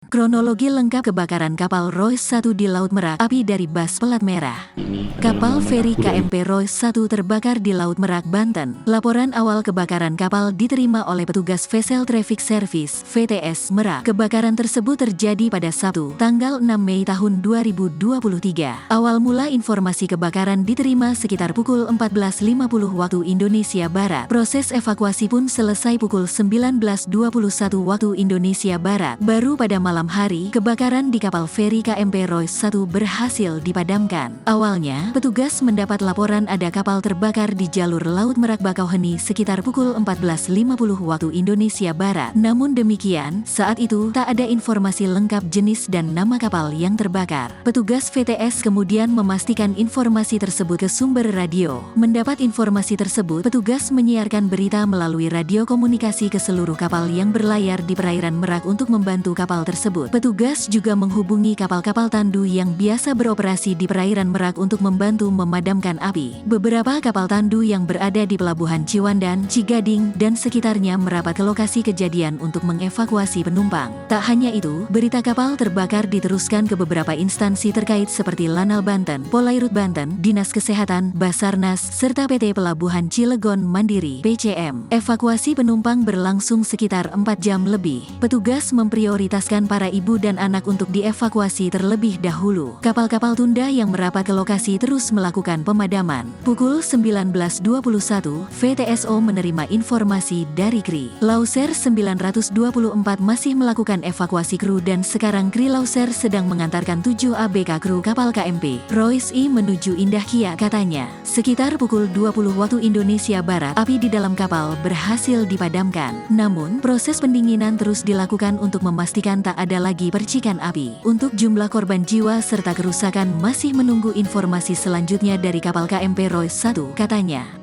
Kronologi lengkap kebakaran kapal Royce 1 di Laut Merak, api dari bas pelat merah. Kapal feri KMP Royce 1 terbakar di Laut Merak, Banten. Laporan awal kebakaran kapal diterima oleh petugas Vessel Traffic Service (VTS) Merak. Kebakaran tersebut terjadi pada Sabtu, tanggal 6 Mei tahun 2023. Awal mula informasi kebakaran diterima sekitar pukul 14.50 waktu Indonesia Barat. Proses evakuasi pun selesai pukul 19.21 waktu Indonesia Barat. Baru pada malam hari, kebakaran di kapal feri KMP Royce 1 berhasil dipadamkan. Awalnya, petugas mendapat laporan ada kapal terbakar di jalur Laut Merak Bakauheni sekitar pukul 14.50 waktu Indonesia Barat. Namun demikian, saat itu tak ada informasi lengkap jenis dan nama kapal yang terbakar. Petugas VTS kemudian memastikan informasi tersebut ke sumber radio. Mendapat informasi tersebut, petugas menyiarkan berita melalui radio komunikasi ke seluruh kapal yang berlayar di perairan Merak untuk membantu kapal tersebut. Petugas juga menghubungi kapal-kapal tandu yang biasa beroperasi di perairan Merak untuk membantu memadamkan api. Beberapa kapal tandu yang berada di pelabuhan Ciwandan, Cigading, dan sekitarnya merapat ke lokasi kejadian untuk mengevakuasi penumpang. Tak hanya itu, berita kapal terbakar diteruskan ke beberapa instansi terkait seperti Lanal Banten, Polairut Banten, Dinas Kesehatan, Basarnas, serta PT Pelabuhan Cilegon Mandiri (PCM). Evakuasi penumpang berlangsung sekitar 4 jam lebih. Petugas memprioritaskan para ibu dan anak untuk dievakuasi terlebih dahulu. Kapal-kapal tunda yang merapat ke lokasi terus melakukan pemadaman. Pukul 19.21, VTSO menerima informasi dari KRI. Lauser 924 masih melakukan evakuasi kru dan sekarang KRI Lauser sedang mengantarkan 7 ABK kru kapal KMP Royce I menuju Indah Kiat, katanya. Sekitar pukul 20 waktu Indonesia Barat, api di dalam kapal berhasil dipadamkan. Namun, proses pendinginan terus dilakukan untuk memastikan tak ada lagi percikan api. Untuk jumlah korban jiwa serta kerusakan masih menunggu informasi selanjutnya dari kapal KMP Royce 1, katanya.